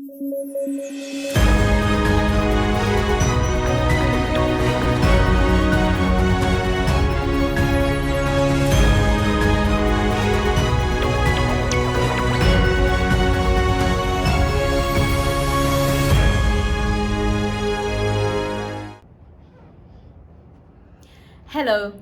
Hello,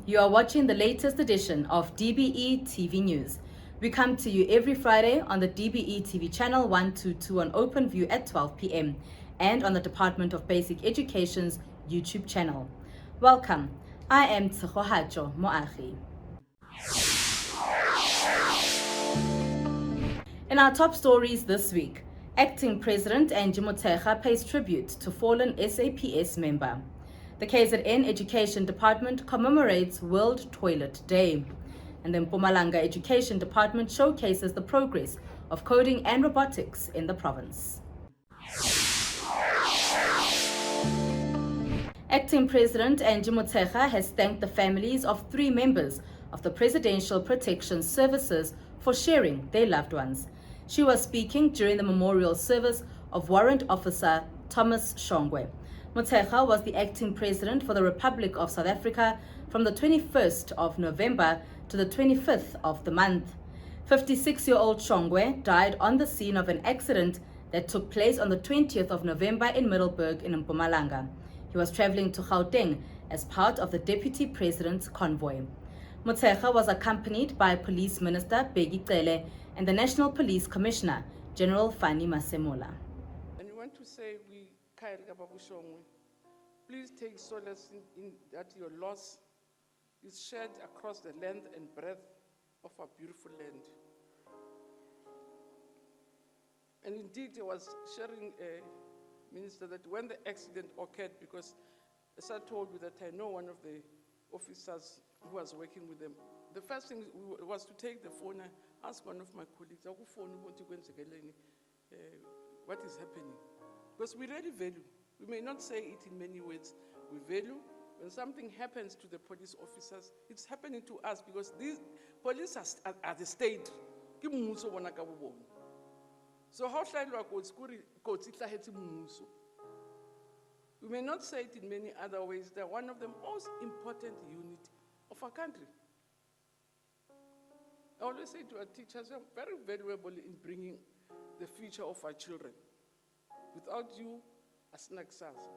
you are watching the latest edition of DBE TV News. We come to you every Friday on the DBE TV channel 122 on OpenView at 12 p.m. and on the Department of Basic Education's YouTube channel. Welcome. I am Tsehohajo Moagi. In our top stories this week, Acting President Angie Motshekga pays tribute to fallen SAPS member. The KZN Education Department commemorates World Toilet Day. And the Mpumalanga Education Department showcases the progress of coding and robotics in the province. Acting President Angie Motshekga has thanked the families of 3 members of the Presidential Protection Services for sharing their loved ones. She was speaking during the memorial service of Warrant Officer Thomas Shongwe. Motshekga was the acting president for the Republic of South Africa from the 21st of November to the 25th of the month. 56-year-old Shongwe died on the scene of an accident that took place on the 20th of November in Middelburg in Mpumalanga. He was traveling to Gauteng as part of the Deputy President's convoy. Motshekga was accompanied by Police Minister Bheki Cele and the National Police Commissioner, General Fani Masemola. And we want to say please take solace in that your loss is shared across the length and breadth of our beautiful land. And indeed, I was sharing, Minister, that when the accident occurred, because as I told you that I know one of the officers who was working with them, the first thing was to take the phone and ask one of my colleagues, what is happening? Because we really value. We may not say it in many words. We value when something happens to the police officers, it's happening to us because these police are the state. So how shall we may not say it in many other ways. They're one of the most important units of our country. I always say to our teachers, you're very valuable in bringing the future of our children. Without you, as Naxas.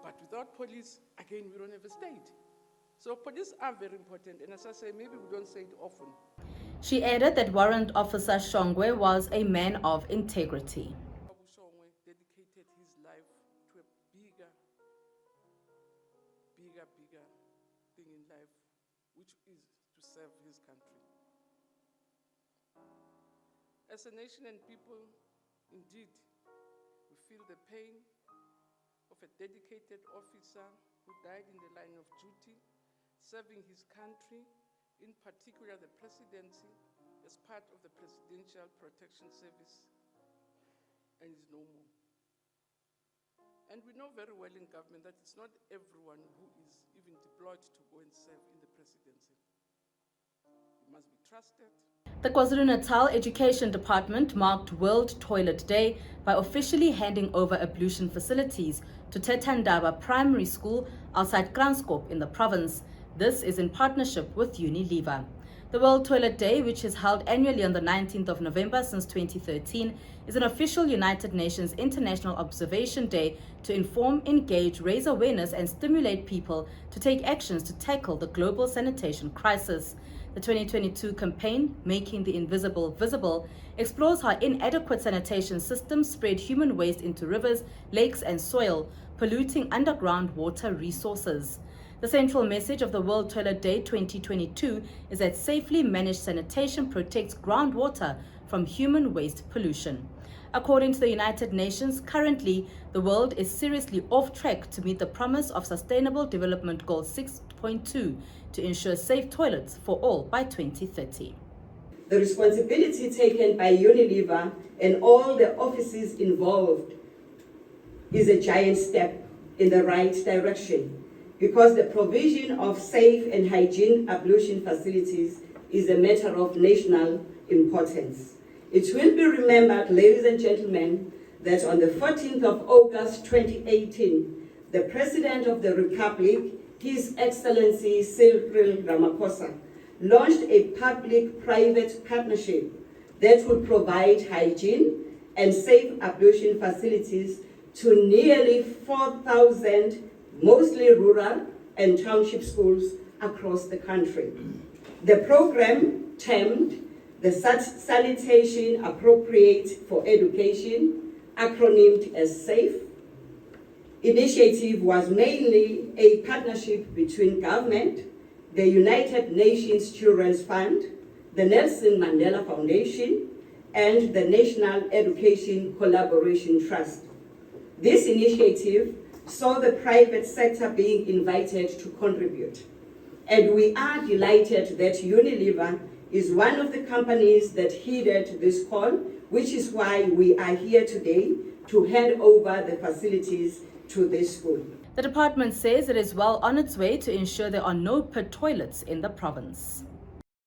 But without police, again, we don't have a state. So police are very important, and as I say, maybe we don't say it often. She added that Warrant Officer Shongwe was a man of integrity. Shongwe dedicated his life to a bigger thing in life, which is to serve his country. As a nation and people, indeed, we feel the pain of a dedicated officer who died in the line of duty, serving his country, in particular the presidency, as part of the Presidential Protection Service, and is no more. And we know very well in government that it's not everyone who is even deployed to go and serve in the presidency. You must be trusted. The KwaZulu-Natal Education Department marked World Toilet Day by officially handing over ablution facilities to Tetandaba Primary School outside Kranskop in the province. This is in partnership with Unilever. The World Toilet Day, which is held annually on the 19th of November since 2013, is an official United Nations International Observation Day to inform, engage, raise awareness and stimulate people to take actions to tackle the global sanitation crisis. The 2022 campaign, Making the Invisible Visible, explores how inadequate sanitation systems spread human waste into rivers, lakes and soil, polluting underground water resources. The central message of the World Toilet Day 2022 is that safely managed sanitation protects groundwater from human waste pollution. According to the United Nations, currently the world is seriously off track to meet the promise of Sustainable Development Goal 6.2 to ensure safe toilets for all by 2030. The responsibility taken by Unilever and all the offices involved is a giant step in the right direction, because the provision of safe and hygiene ablution facilities is a matter of national importance. It will be remembered, ladies and gentlemen, that on the 14th of August 2018, the President of the Republic, His Excellency Cyril Ramaphosa, launched a public-private partnership that will provide hygiene and safe ablution facilities to nearly 4,000 mostly rural and township schools across the country. The program, termed the Sanitation Appropriate for Education, acronymed as SAFE, initiative was mainly a partnership between government, the United Nations Children's Fund, the Nelson Mandela Foundation, and the National Education Collaboration Trust. This initiative saw the private sector being invited to contribute. And we are delighted that Unilever is one of the companies that heeded this call, which is why we are here today to hand over the facilities to this school. The department says it is well on its way to ensure there are no pit toilets in the province.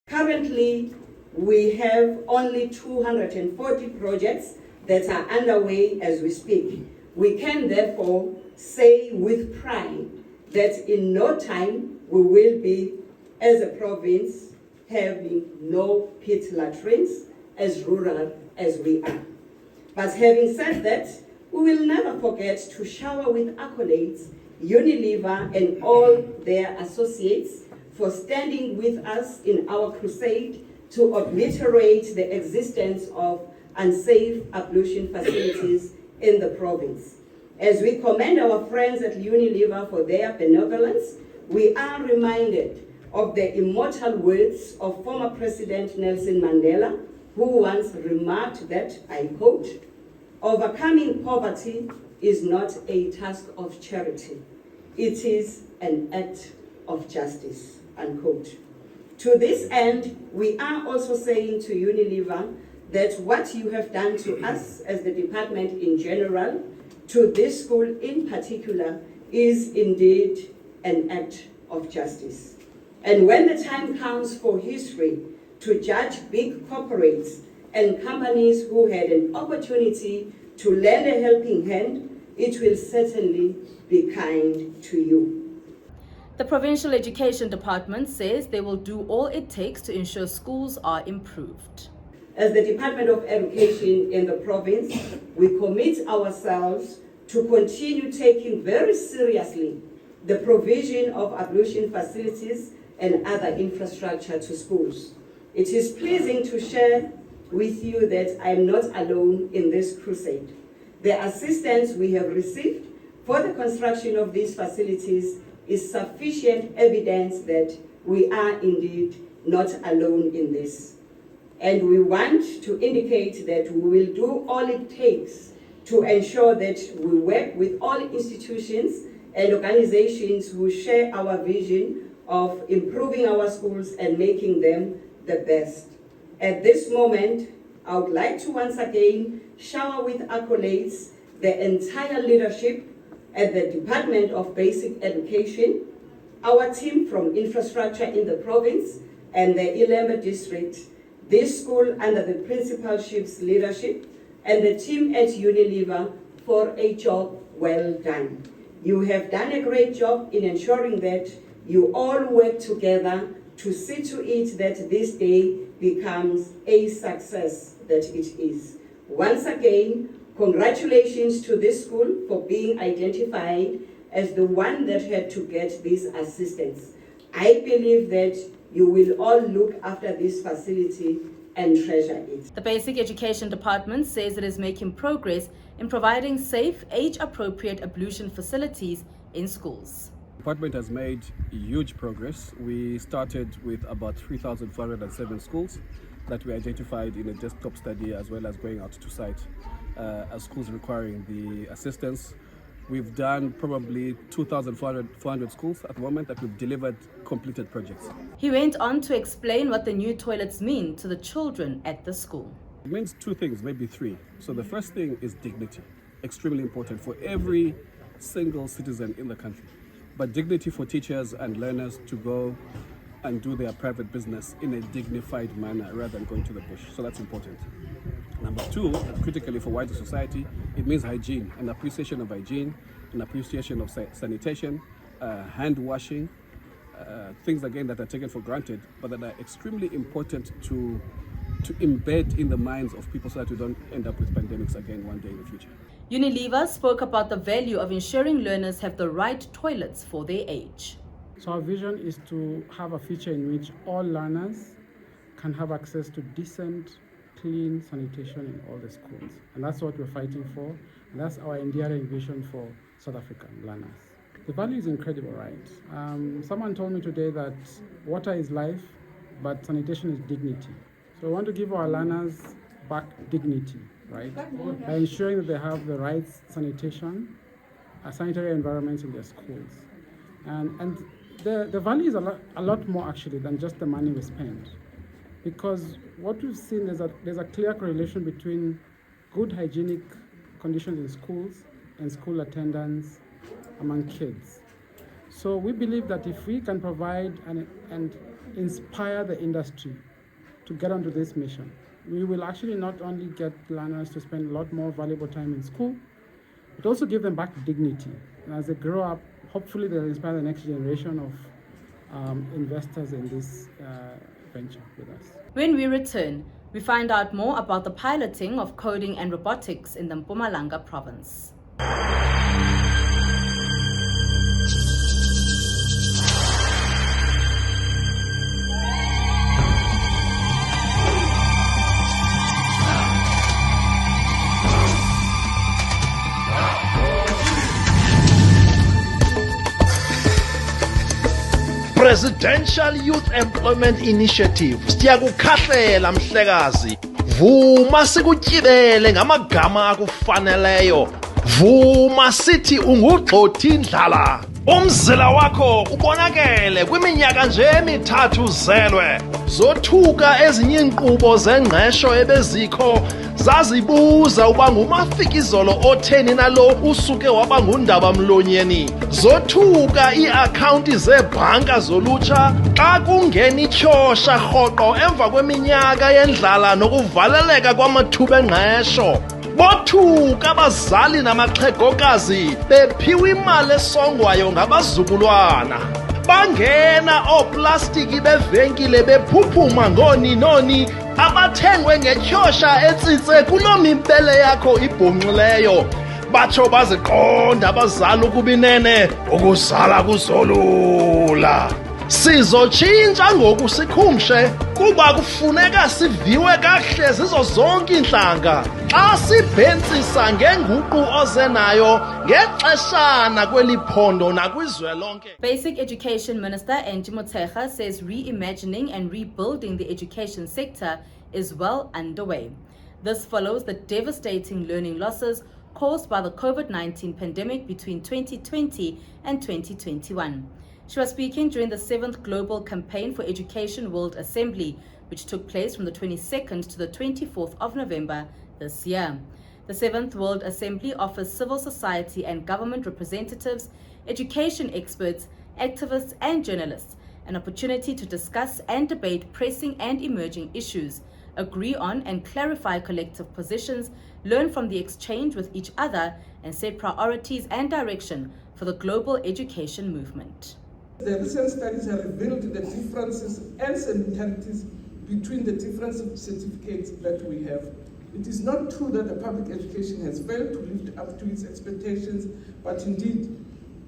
Currently, we have only 240 projects that are underway as we speak. We can therefore say with pride that in no time we will be, as a province, having no pit latrines as rural as we are. But having said that, we will never forget to shower with accolades Unilever and all their associates for standing with us in our crusade to obliterate the existence of unsafe ablution facilities in the province. As we commend our friends at Unilever for their benevolence, we are reminded of the immortal words of former President Nelson Mandela, who once remarked that, I quote, "Overcoming poverty is not a task of charity. It is an act of justice," unquote. To this end, we are also saying to Unilever that what you have done to us as the department in general, to this school in particular, is indeed an act of justice. And when the time comes for history to judge big corporates and companies who had an opportunity to lend a helping hand, it will certainly be kind to you. The Provincial Education Department says they will do all it takes to ensure schools are improved. As the Department of Education in the province, we commit ourselves to continue taking very seriously the provision of ablution facilities and other infrastructure to schools. It is pleasing to share with you that I am not alone in this crusade. The assistance we have received for the construction of these facilities is sufficient evidence that we are indeed not alone in this. And we want to indicate that we will do all it takes to ensure that we work with all institutions and organizations who share our vision of improving our schools and making them the best. At this moment, I would like to once again shower with accolades the entire leadership at the Department of Basic Education, our team from infrastructure in the province and the Ilembe district, this school under the principalship's leadership, and the team at Unilever for a job well done. You have done a great job in ensuring that you all work together to see to it that this day becomes a success that it is. Once again, congratulations to this school for being identified as the one that had to get this assistance. I believe that you will all look after this facility and treasure it. The Basic Education Department says it is making progress in providing safe, age-appropriate ablution facilities in schools. The department has made huge progress. We started with about 3,407 schools that we identified in a desktop study, as well as going out to site as schools requiring the assistance. We've done probably 2,400 schools at the moment that we've delivered completed projects. He went on to explain what the new toilets mean to the children at the school. It means two things, maybe three. So the first thing is dignity, extremely important for every single citizen in the country. But dignity for teachers and learners to go and do their private business in a dignified manner rather than going to the bush. So that's important. Number two, critically for wider society, it means hygiene, an appreciation of hygiene, an appreciation of sanitation, hand washing, things again that are taken for granted, but that are extremely important to embed in the minds of people so that we don't end up with pandemics again one day in the future. Unilever spoke about the value of ensuring learners have the right toilets for their age. So our vision is to have a future in which all learners can have access to decent, clean sanitation in all the schools. And that's what we're fighting for. And that's our enduring vision for South African learners. The value is incredible, right? Someone told me today that water is life, but sanitation is dignity. So we want to give our learners back dignity, right? By ensuring that they have the right sanitation, sanitary environments in their schools. And the value is a lot more actually than just the money we spend. Because what we've seen, there's a clear correlation between good hygienic conditions in schools and school attendance among kids. So we believe that if we can provide and inspire the industry to get onto this mission, we will actually not only get learners to spend a lot more valuable time in school, but also give them back dignity. And as they grow up, hopefully they'll inspire the next generation of investors in this venture with us. When we return, we find out more about the piloting of coding and robotics in the Mpumalanga province. Presidential Youth Employment Initiative siyakukhahlela mhlekazi, vuma sikutyibele ngamagama akufaneleyo, vuma sithi ungugxothi indlala, umzila wakho ubonakele kwiminyaka nje emithathu zelwe, zothuka ezinye inkqubo zengqesho ebezikho zazibuza uba ngumafikizolo otheni nalo usuke waba ngundaba mlonyeni, zothuka ii-akhawunti zeebhanka zolutsha xa kungena ityhosha rhoqo emva kweminyaka yendlala nokuvaleleka kwamathuba engqesho, bothuka abazali namaxhegokazi bephiwa imali esongwayo ngabazukulwana, bangena ooplastiki bevenkile bephuphuma ngooninoni abathengwe ngetyhosha etsitse kuloo mibele yakho ibhonxileyo, batsho baziqonda abazali ukuba inene ukuzala kuzolula. Sizotshintsha ngoku sikhumshe kuba kufuneka siviwe kahle zizo zonke iintlanga xa sibhentsisa ngenguqu oze nayo ngexeshana kweli phondo nakwizwe lonke. Basic Education Minister Angie Motshekga says reimagining and rebuilding the education sector is well underway. This follows the devastating learning losses caused by the COVID-19 pandemic between 2020 and 2021. She was speaking during the 7th Global Campaign for Education World Assembly, which took place from the 22nd to the 24th of November this year. The 7th World Assembly offers civil society and government representatives, education experts, activists and journalists an opportunity to discuss and debate pressing and emerging issues, agree on and clarify collective positions, learn from the exchange with each other, and set priorities and direction for the global education movement. The recent studies have revealed the differences and similarities between the different certificates that we have. It is not true that the public education has failed to live up to its expectations, but indeed,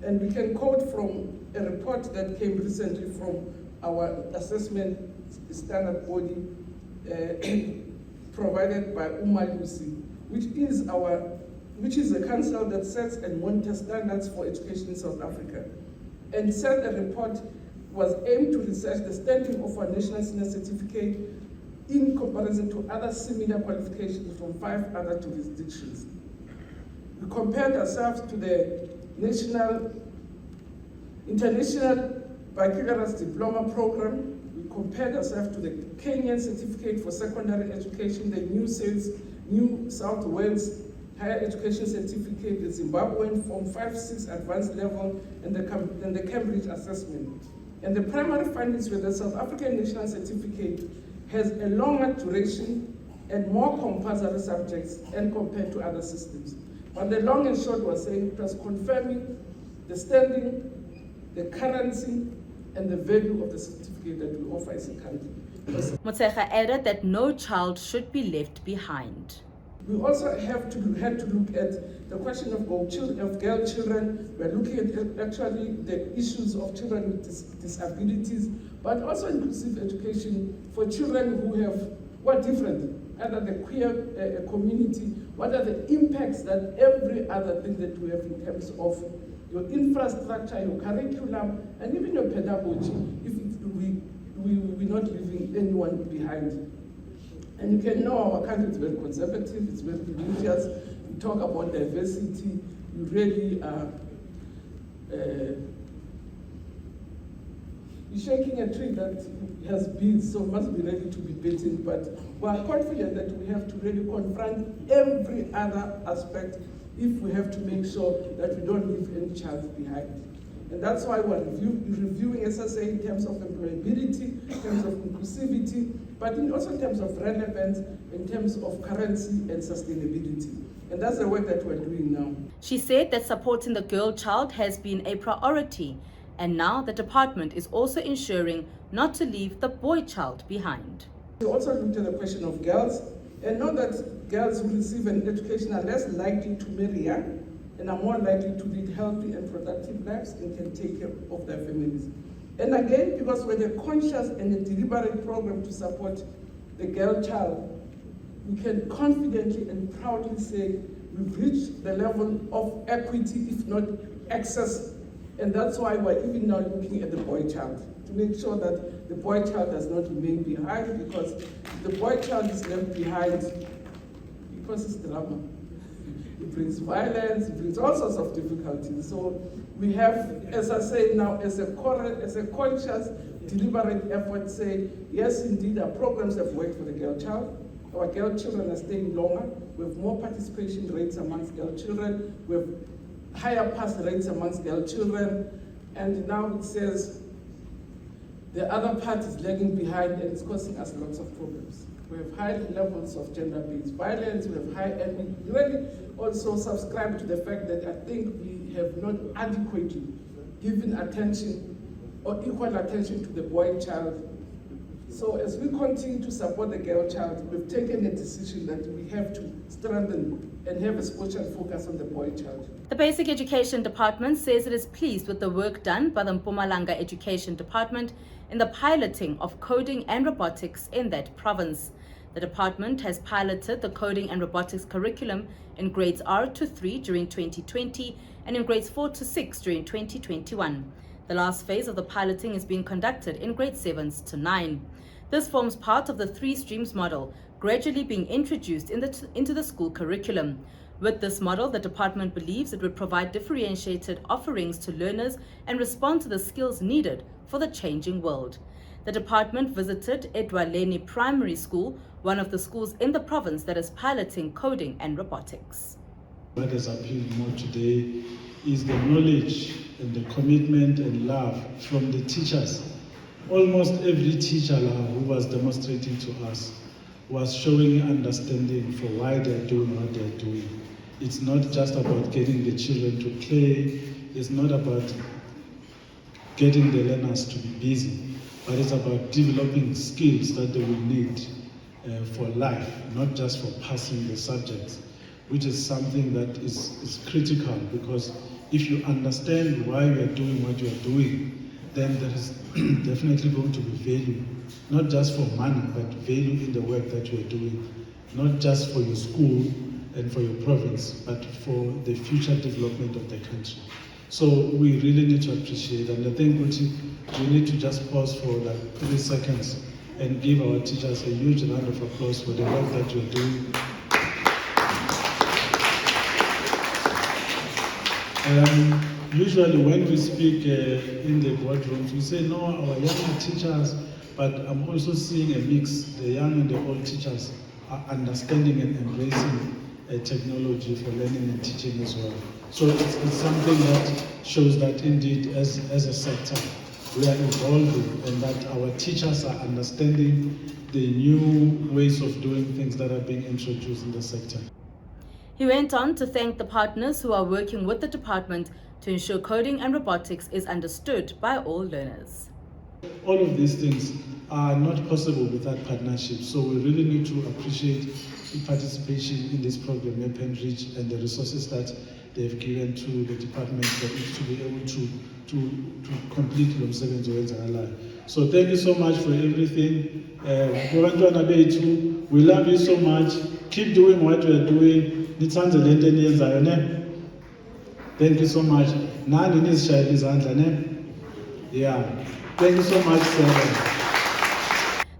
and we can quote from a report that came recently from our assessment standard body provided by Umalusi, which is a council that sets and monitors standards for education in South Africa. And said the report was aimed to research the standing of our national senior certificate in comparison to other similar qualifications from 5 other jurisdictions. We compared ourselves to the International Baccalaureate Diploma Program. We compared ourselves to the Kenyan Certificate for Secondary Education, the New South Wales Higher Education Certificate, the Zimbabwean Form 5-6 Advanced Level, and the Cambridge Assessment. And the primary findings were the South African National Certificate has a longer duration and more compulsory subjects and compared to other systems. But the long and short was saying it was confirming the standing, the currency, and the value of the certificate that we offer as a country. Motshekga added that no child should be left behind. We also had to look at the question of girl children. We're looking at actually the issues of children with disabilities, but also inclusive education for children who are different, either the queer community. What are the impacts that every other thing that we have in terms of your infrastructure, your curriculum, and even your pedagogy, if we're not leaving anyone behind. And you can know our country is very conservative, it's very religious. We talk about diversity, you really are you're shaking a tree that has beads, so must be ready to be beaten. But we are confident that we have to really confront every other aspect if we have to make sure that we don't leave any child behind. And that's why we're reviewing SSA in terms of employability, in terms of inclusivity, but also in terms of relevance, in terms of currency and sustainability. And that's the work that we're doing now. She said that supporting the girl child has been a priority, and now the department is also ensuring not to leave the boy child behind. We also looked at the question of girls, and know that girls who receive an education are less likely to marry young, and are more likely to lead healthy and productive lives and can take care of their families. And again, because we're a conscious and a deliberate program to support the girl child, we can confidently and proudly say we've reached the level of equity, if not excess. And that's why we're even now looking at the boy child, to make sure that the boy child does not remain behind, because if the boy child is left behind, because it's drama. It brings violence, it brings all sorts of difficulties. So we have, as I say now, as a conscious, deliberate effort, say, yes, indeed, our programs have worked for the girl child. Our girl children are staying longer. We have more participation rates amongst girl children. We have higher pass rates amongst girl children. And now it says the other part is lagging behind and it's causing us lots of problems. We have high levels of gender-based violence, we have high, and we really also subscribe to the fact that I think we have not adequately given attention or equal attention to the boy child. So as we continue to support the girl child, we've taken a decision that we have to strengthen and have a special focus on the boy child. The Basic Education Department says it is pleased with the work done by the Mpumalanga Education Department in the piloting of coding and robotics in that province. The department has piloted the coding and robotics curriculum in grades R to 3 during 2020 and in grades 4 to 6 during 2021. The last phase of the piloting is being conducted in grades 7 to 9. This forms part of the 3 streams model, gradually being introduced into the school curriculum. With this model, the department believes it would provide differentiated offerings to learners and respond to the skills needed for the changing world. The department visited Edwaleni Primary School, one of the schools in the province that is piloting coding and robotics. What has appealed more today is the knowledge and the commitment and love from the teachers. Almost every teacher who was demonstrating to us was showing understanding for why they're doing what they're doing. It's not just about getting the children to play, it's not about getting the learners to be busy, but it's about developing skills that they will need for life, not just for passing the subjects, which is something that is critical, because if you understand why you are doing what you are doing, then there is definitely going to be value, not just for money, but value in the work that you are doing, not just for your school and for your province, but for the future development of the country. So we really need to appreciate, and I think we need to just pause for like 3 seconds and give our teachers a huge round of applause for the work that you're doing. Usually when we speak in the boardrooms, we say, no, our younger teachers, but I'm also seeing a mix. The young and the old teachers are understanding and embracing technology for learning and teaching as well. So it's something that shows that indeed, as a sector, we are evolving and that our teachers are understanding the new ways of doing things that are being introduced in the sector. He went on to thank the partners who are working with the department to ensure coding and robotics is understood by all learners. All of these things are not possible without partnership, so we really need to appreciate the participation in this program, Reach, and the resources that they've given to the department for it to be able to complete lo msebenzi owenzakalayo. So thank you so much for everything. We love you so much. Keep doing what you are doing. Thank you so much. Yeah. Thank you so much, sir.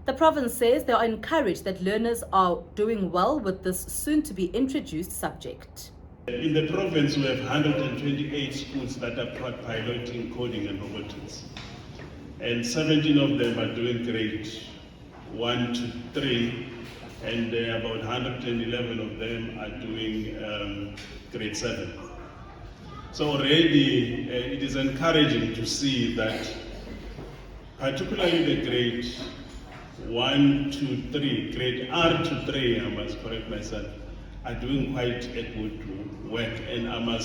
The province says they are encouraged that learners are doing well with this soon-to-be introduced subject. In the province, we have 128 schools that are piloting coding and robotics. And 17 of them are doing grade 1 to 3, and about 111 of them are doing grade 7. So already it is encouraging to see that particularly the grade 1 to 3, grade R to 3, I must correct myself, are doing quite a good work. And I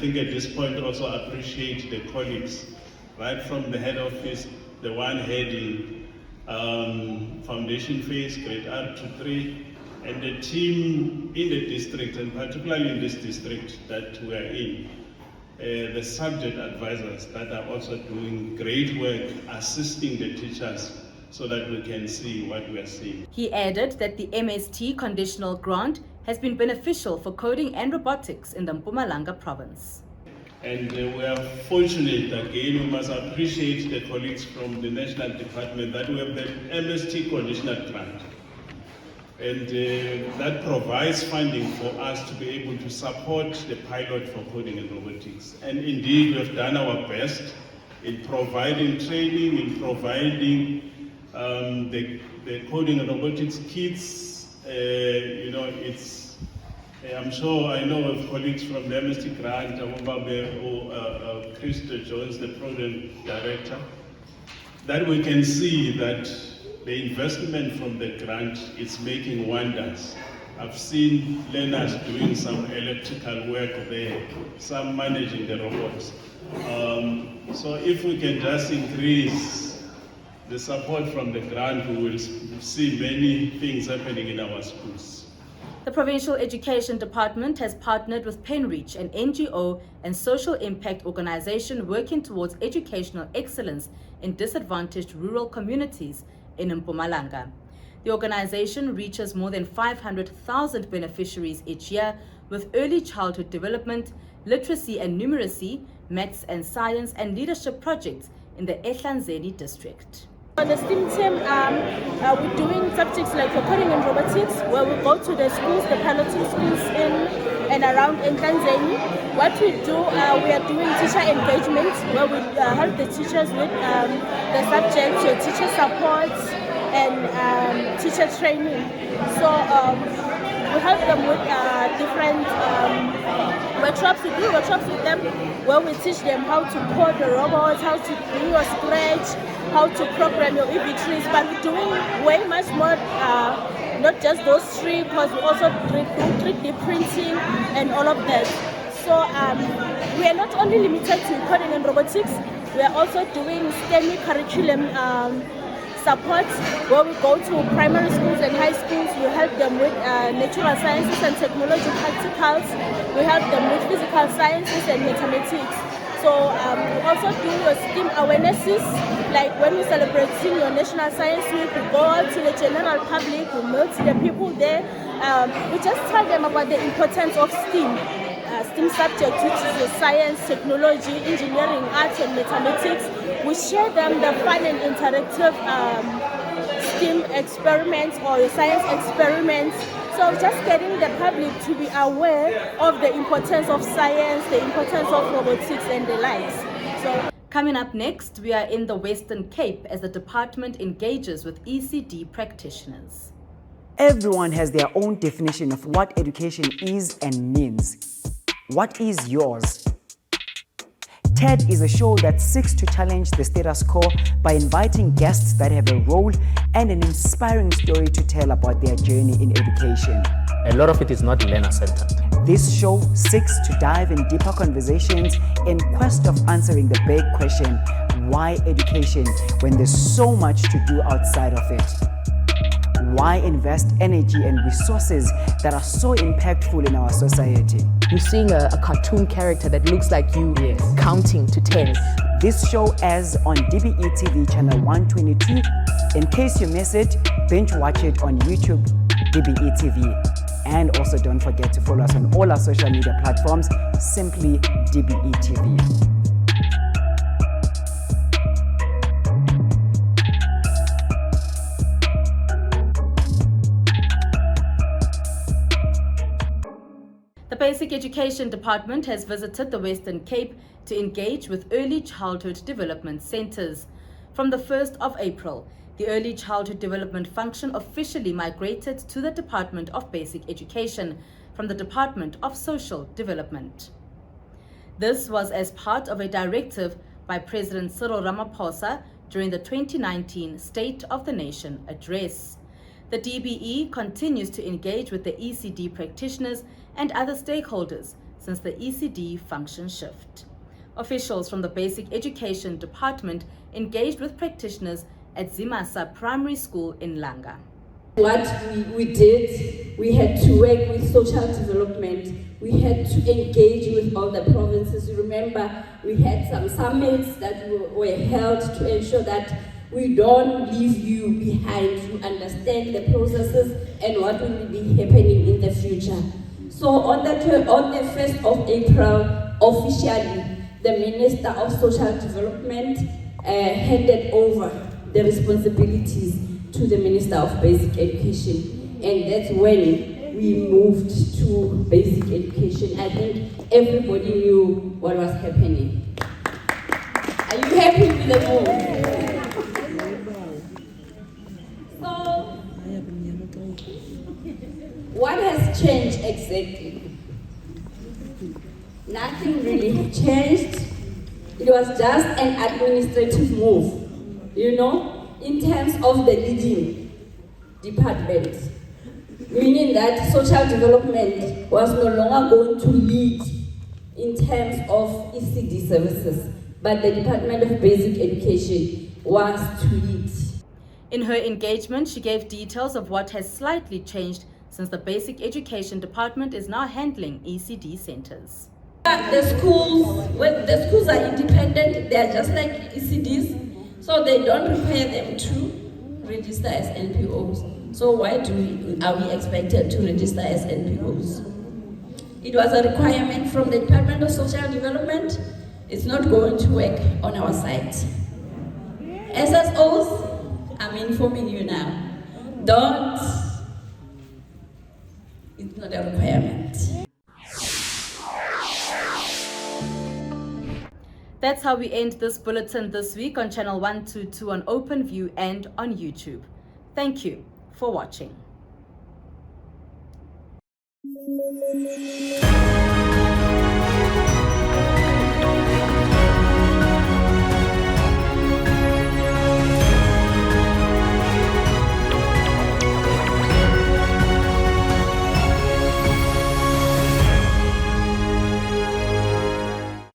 think at this point also appreciate the colleagues, right from the head office, the one heading foundation phase, grade R to 3, and the team in the district, and particularly in this district that we are in, the subject advisors that are also doing great work assisting the teachers so that we can see what we are seeing. He added that the MST conditional grant has been beneficial for coding and robotics in the Mpumalanga province. And we are fortunate, again, we must appreciate the colleagues from the National Department that we have the MST conditional grant. And that provides funding for us to be able to support the pilot for coding and robotics. And indeed, we have done our best in providing training, in providing the coding and robotics kits. I'm sure I know of colleagues from the MST grant, Christo Jones, the program director, that we can see that the investment from the grant is making wonders. I've seen learners doing some electrical work there, some managing the robots. So if we can just increase the support from the grant, we will see many things happening in our schools. The Provincial Education Department has partnered with Reach, an NGO and social impact organization working towards educational excellence in disadvantaged rural communities in Mpumalanga. The organization reaches more than 500,000 beneficiaries each year with early childhood development, literacy and numeracy, maths and science and leadership projects in the Ehlanzeni district. On the STEAM team, we're doing subjects like coding and robotics, where we go to the schools, the piloting schools in and around Ehlanzeni. What we do, we are doing teacher engagement, where we help the teachers with the subjects, teacher support and teacher training. So we help them with different workshops. We do workshops with them where we teach them how to code the robots, how to do your Scratch, how to program your e-victories, but we're doing way much more, not just those three, because we also do 3D printing and all of that. So we are not only limited to coding and robotics, we are also doing STEM curriculum support, where we go to primary schools and high schools. We help them with natural sciences and technology practicals. We help them with physical sciences and mathematics. So we also do your STEM awarenesses, like when we're celebrating your National Science Week, we go out to the general public, we meet the people there. We just tell them about the importance of STEM. STEM subjects, which is the science, technology, engineering, arts and mathematics. We share them the fun and interactive STEM experiments or science experiments. So just getting the public to be aware of the importance of science, the importance of robotics and the likes. So, coming up next, we are in the Western Cape as the department engages with ECD practitioners. Everyone has their own definition of what education is and means. What is yours? TED is a show that seeks to challenge the status quo by inviting guests that have a role and an inspiring story to tell about their journey in education. A lot of it is not learner-centered. This show seeks to dive in deeper conversations in quest of answering the big question, why education when there's so much to do outside of it? Why invest energy and resources that are so impactful in our society? You're seeing a cartoon character that looks like you counting to 10. This show airs on DBE TV channel 122. In case you miss it, binge watch it on YouTube, DBE TV. And also don't forget to follow us on all our social media platforms, simply DBE TV. The Basic Education Department has visited the Western Cape to engage with early childhood development centers. From the 1st of April, the Early Childhood Development function officially migrated to the Department of Basic Education from the Department of Social Development. This was as part of a directive by President Cyril Ramaphosa during the 2019 State of the Nation address. The DBE continues to engage with the ECD practitioners and other stakeholders since the ECD function shift. Officials from the Basic Education Department engaged with practitioners at Zimasa Primary School in Langa. What we did, we had to work with social development. We had to engage with all the provinces. You remember, we had some summits that were held to ensure that we don't leave you behind. You understand the processes and what will be happening in the future. So on the 1st of April, officially, the Minister of Social Development handed over the responsibilities to the Minister of Basic Education. And that's when we moved to basic education. I think everybody knew what was happening. Are you happy with the move? So, what has changed exactly? Nothing really changed. It was just an administrative move, you know, in terms of the leading department. Meaning that social development was no longer going to lead in terms of ECD services, but the Department of Basic Education was to lead. In her engagement, she gave details of what has slightly changed since the Basic Education Department is now handling ECD centers. The schools are independent, they are just like ECDs, so they don't require them to register as NPOs. So why are we expected to register as NPOs? It was a requirement from the Department of Social Development. It's not going to work on our side. SSOs, I'm informing you now, it's not a requirement. That's how we end this bulletin this week on Channel 122 on OpenView and on YouTube. Thank you for watching.